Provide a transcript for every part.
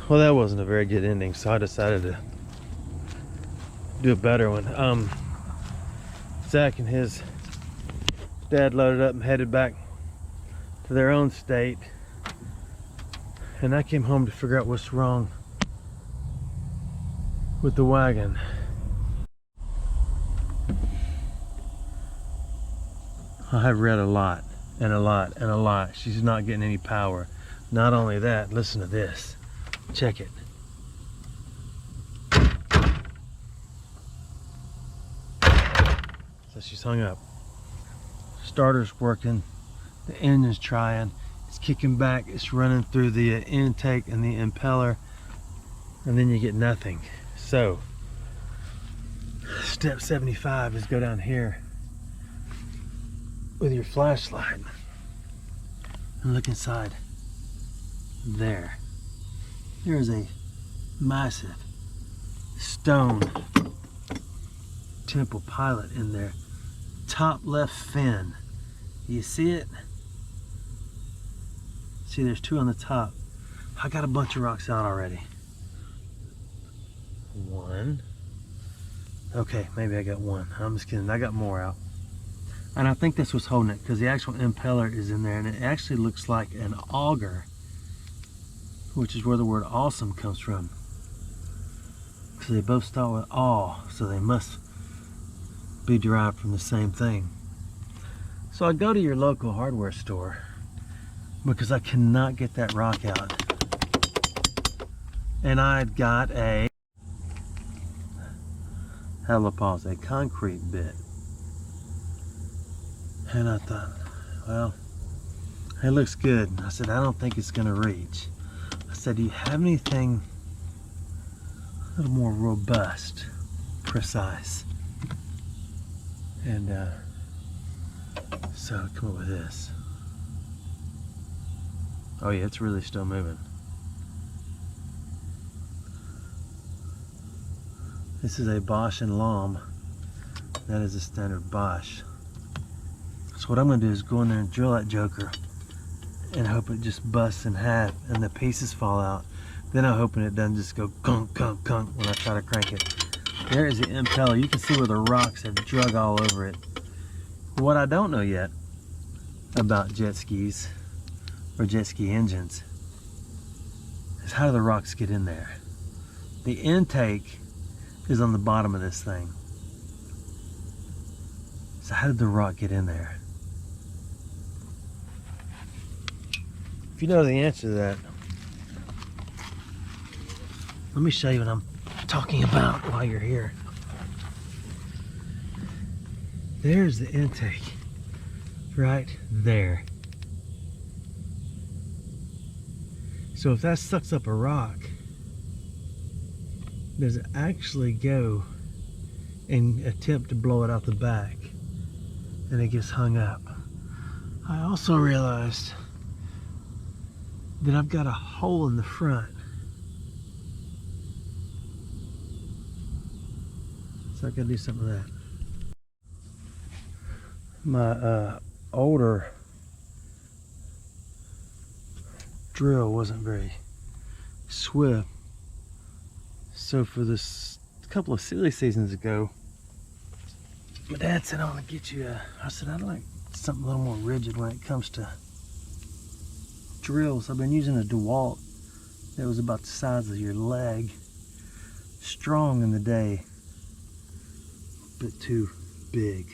Well, that wasn't a very good ending, so I decided to do a better one. Zach and his dad loaded up and headed back to their own state, and I came home to figure out what's wrong with the wagon. I have read a lot and a lot and a lot. She's not getting any power. Not only that, listen to this. Check it. So she's hung up. Starter's working. The engine's trying. It's kicking back. It's running through the intake and the impeller. And then you get nothing. So, step 75 is go down here with your flashlight and look inside there. There is a massive stone Temple Pilot in there. Top left fin. You see it? See, there's two on the top. I got a bunch of rocks out already. One. Okay, maybe I got one. I'm just kidding. I got more out. And I think that's what's holding it, because the actual impeller is in there, and it actually looks like an auger, which is where the word awesome comes from. Because they both start with aw, so they must be derived from the same thing. So I go to your local hardware store because I cannot get that rock out. And I'd got a concrete bit. And I thought, well, it looks good. I said, I don't think it's gonna reach. I said, do you have anything a little more robust, precise? And so I come up with this. Oh yeah, it's really still moving. This is a Bosch and Lom. That is a standard Bosch. So what I'm going to do is go in there and drill that joker and hope it just busts in half and the pieces fall out. Then I'm hoping it doesn't just go gunk, gunk, gunk when I try to crank it. There is the impeller. You can see where the rocks have drug all over it. What I don't know yet about jet skis or jet ski engines is how do the rocks get in there? The intake is on the bottom of this thing. So how did the rock get in there? If you know the answer to that, let me show you what I'm talking about while you're here. There's the intake, right there. So if that sucks up a rock, does it actually go and attempt to blow it out the back and it gets hung up? I also realized that I've got a hole in the front. So I gotta do something with that. My older drill wasn't very swift. So for this couple of silly seasons ago, my dad said, I want to get you I said, I'd like something a little more rigid when it comes to drills. I've been using a DeWalt that was about the size of your leg. Strong in the day, but too big.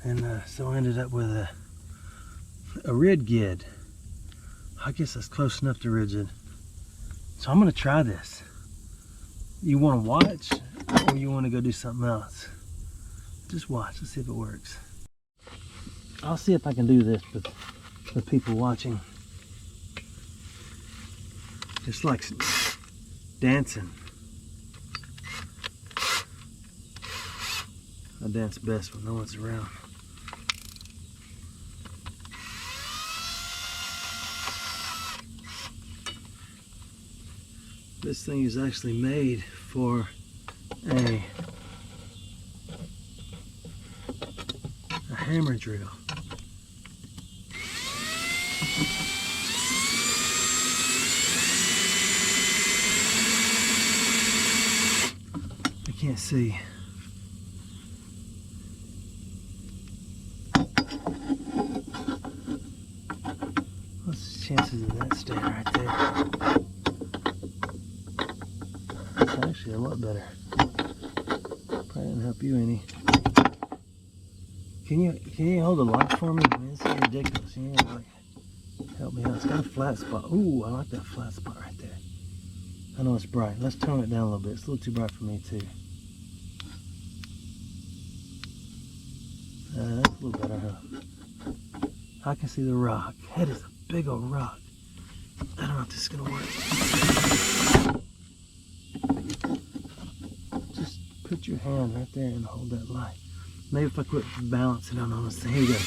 And so I ended up with a Rid-Gid. I guess that's close enough to rigid. So I'm gonna try this. You wanna watch or you wanna go do something else? Just watch, let's see if it works. I'll see if I can do this with the people watching. Just like dancing. I dance best when no one's around. This thing is actually made for a hammer drill. can't see. What's the chances of that staying right there? That's actually a lot better. Probably didn't help you any. Can you hold the light for me? I mean, this is ridiculous. You need to like help me out. It's got a flat spot. Ooh, I like that flat spot right there. I know it's bright. Let's tone it down a little bit. It's a little too bright for me too. That's a little better, huh? I can see the rock. That is a big old rock. I don't know if this is gonna work. Just put your hand right there and hold that light. Maybe if I quit balancing on this thing. Here we go.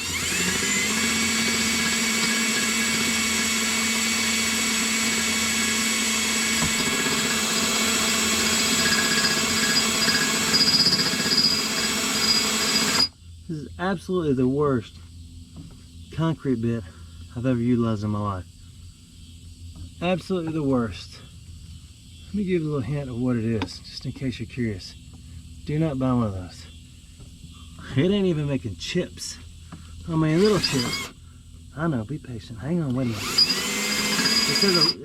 This is absolutely the worst concrete bit I've ever utilized in my life. Absolutely the worst. Let me give you a little hint of what it is, just in case you're curious. Do not buy one of those. It ain't even making chips. I mean, little chips. I know, be patient. Hang on, wait a minute.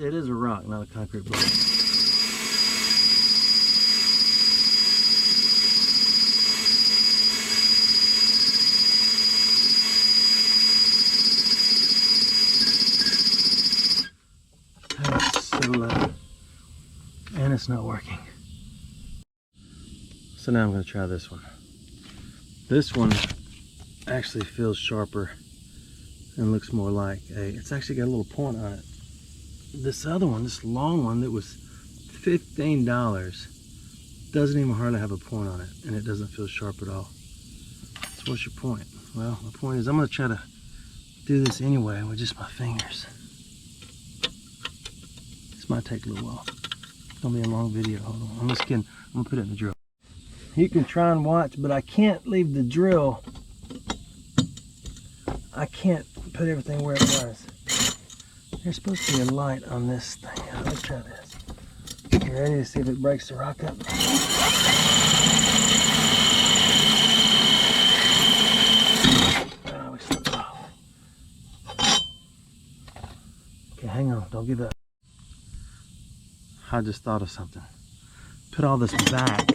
It is a rock, not a concrete block. That's so loud. And it's not working. So now I'm going to try this one. This one actually feels sharper and looks more like it's actually got a little point on it. This other one, this long one that was $15, doesn't even hardly have a point on it, and it doesn't feel sharp at all. So what's your point? Well, my point is I'm going to try to do this anyway with just my fingers. This might take a little while. It's going to be a long video. Hold on. I'm just kidding. I'm going to put it in the drill. You can try and watch, but I can't leave the drill. I can't put everything where it was. There's supposed to be a light on this thing. Let's try this. You ready to see if it breaks the rock up? Oh, we slipped off. Okay, hang on. Don't give up. I just thought of something. Put all this back.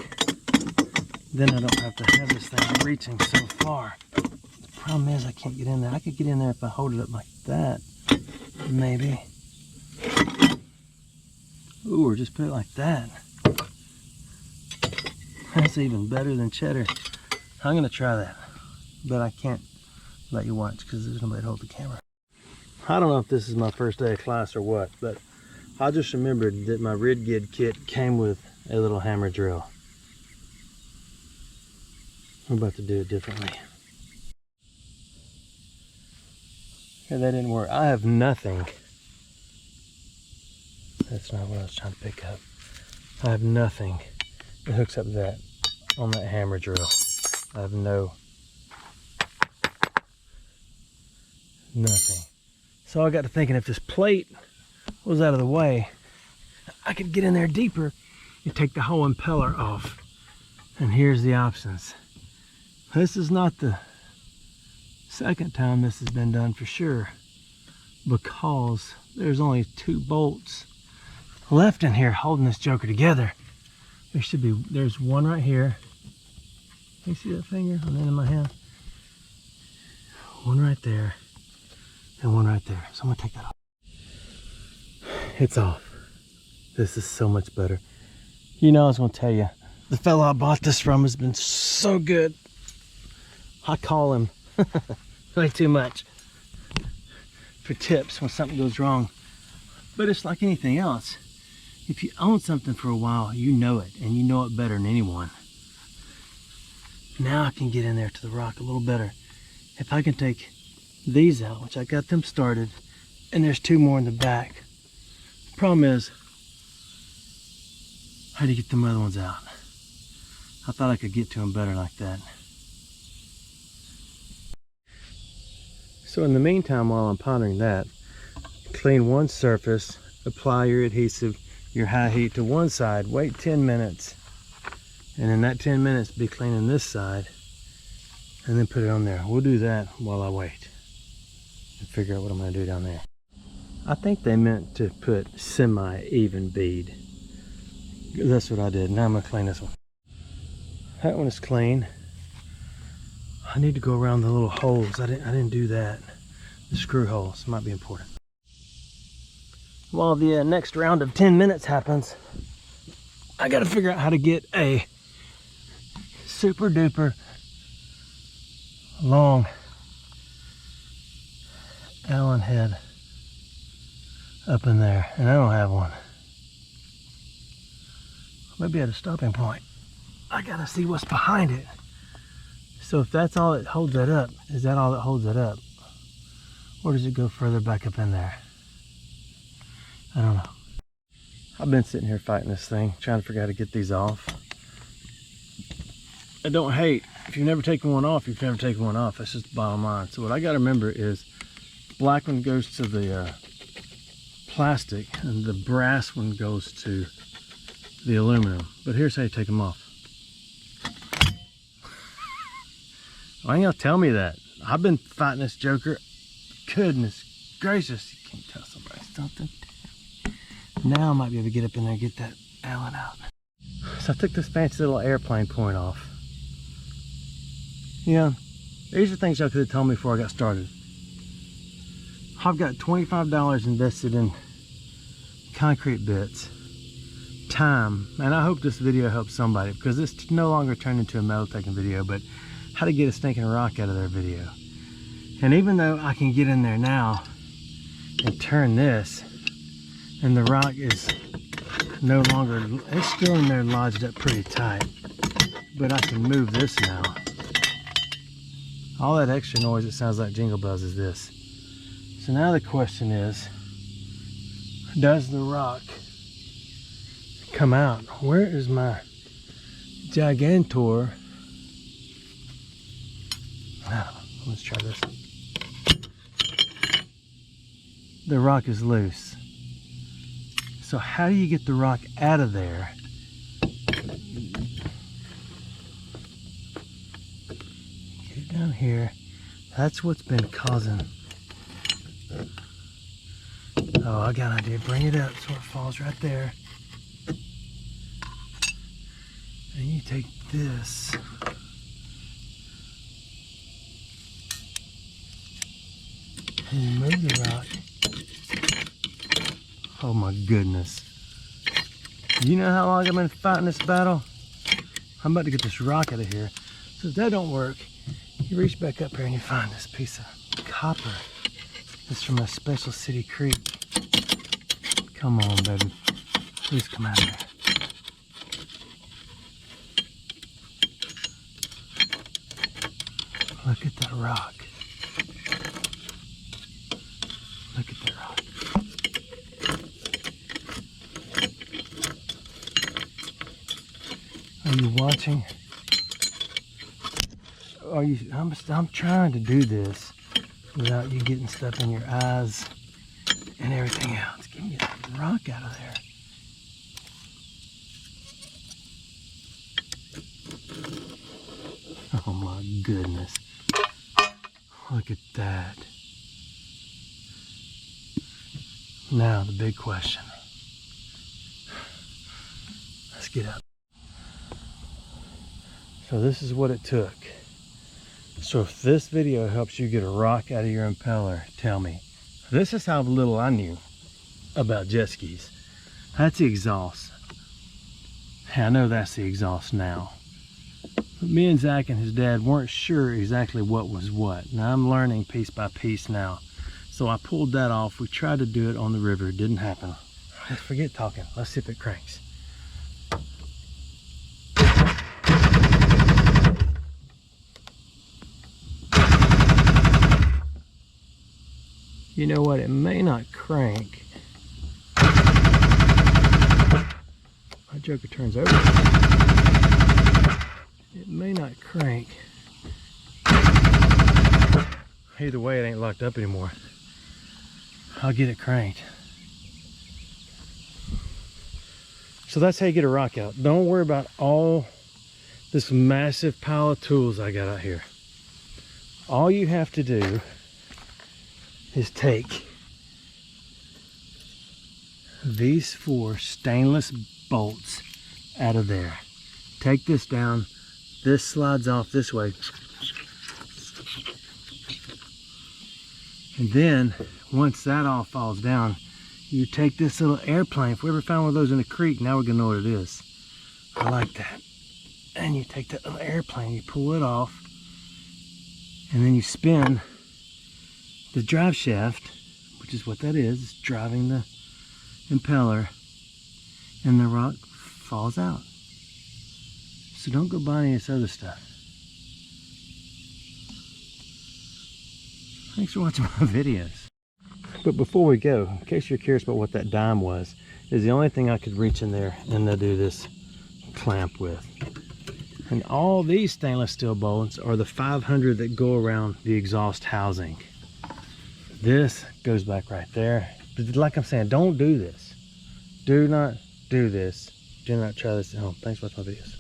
Then I don't have to have this thing reaching so far. The problem is I can't get in there. I could get in there if I hold it up like that. Maybe. Ooh, or just put it like that. That's even better than cheddar. I'm going to try that. But I can't let you watch because there's nobody to hold the camera. I don't know if this is my first day of class or what, but I just remembered that my RidGid kit came with a little hammer drill. I'm about to do it differently. Okay, that didn't work. I have nothing. That's not what I was trying to pick up. I have nothing that hooks up that on that hammer drill. I have nothing. So I got to thinking if this plate was out of the way, I could get in there deeper and take the whole impeller off. And here's the options. This is not the second time this has been done for sure, because there's only 2 bolts left in here holding this joker together. There's one right here. Can you see that finger on the end of my hand? One right there and one right there. So I'm gonna take that off. It's off. This is so much better. You know, I was gonna tell you, the fellow I bought this from has been so good. I call him way too much for tips when something goes wrong. But it's like anything else. If you own something for a while, you know it, and you know it better than anyone. Now I can get in there to the rock a little better. If I can take these out, which I got them started, and there's 2 more in the back. The problem is, how do you get them other ones out? I thought I could get to them better like that. So in the meantime, while I'm pondering that, clean one surface, apply your adhesive, your high heat to one side, wait 10 minutes, And in that 10 minutes, be cleaning this side and then put it on there. We'll do that while I wait and figure out what I'm gonna do down there. I think they meant to put semi-even bead. That's what I did. Now I'm gonna clean this one. That one is clean. I need to go around the little holes. I didn't do that. The screw holes might be important. While the next round of 10 minutes happens, I gotta figure out how to get a super duper long Allen head up in there, and I don't have one. Maybe at a stopping point. I gotta see what's behind it. So if that's all that holds that up, is that all that holds it up? Or does it go further back up in there? I don't know. I've been sitting here fighting this thing, trying to figure out how to get these off. I don't hate, if you've never taken one off, you've never taken one off. That's just the bottom line. So what I gotta remember is, black one goes to the plastic, and the brass one goes to the aluminum. But here's how you take them off. Why ain't y'all tell me that? I've been fighting this joker. Goodness gracious, you can't tell somebody something. Now I might be able to get up in there and get that Allen out. So I took this fancy little airplane point off. Yeah, these are things y'all could have told me before I got started. I've got $25 invested in concrete bits, time, and I hope this video helps somebody, because this no longer turned into a metal taking video, but how to get a stinking rock out of their video. And even though I can get in there now and turn this, and the rock is no longer, it's still in there lodged up pretty tight, but I can move this now. All that extra noise, it sounds like jingle bells, is this. So now the question is, does the rock come out? Where is my Gigantor? Let's try this. The rock is loose. So how do you get the rock out of there? Get it down here. That's what's been causing. Oh, I got an idea. Bring it up so it falls right there. And you take this. And you move the rock. Oh my goodness. You know how long I've been fighting this battle? I'm about to get this rock out of here. So if that don't work, you reach back up here and you find this piece of copper. It's from a Special City Creek. Come on, baby. Please come out of there. Look at that rock. Look at that rock. Are you watching? Are you? I'm trying to do this without you getting stuff in your eyes and everything else. Give me that rock out of there. Oh my goodness. Look at that. Now the big question. Let's get up. So this is what it took. So if this video helps you get a rock out of your impeller, tell me. This is how little I knew about jet skis. That's the exhaust. Hey, I know that's the exhaust now. But me and Zach and his dad weren't sure exactly what was what. Now I'm learning piece by piece now. So I pulled that off. We tried to do it on the river. It didn't happen. Forget talking. Let's see if it cranks. You know what? It may not crank. My joker turns over. It may not crank. Either way, it ain't locked up anymore. I'll get it cranked. So that's how you get a rock out. Don't worry about all this massive pile of tools I got out here. All you have to do is take these 4 stainless bolts out of there. Take this down. This slides off this way. And then once that all falls down, you take this little airplane. If we ever found one of those in a creek, now we're gonna know what it is. I like that. And you take that little airplane, you pull it off, and then you spin the drive shaft, which is what that is. It's driving the impeller, and the rock falls out. So don't go buy any of this other stuff. Thanks for watching my videos. But before we go, in case you're curious about what that dime was, is the only thing I could reach in there and do this clamp with. And all these stainless steel bolts are the 500 that go around the exhaust housing. This goes back right there. But like I'm saying, don't do this. Do not do this. Do not try this at home. Thanks for watching my videos.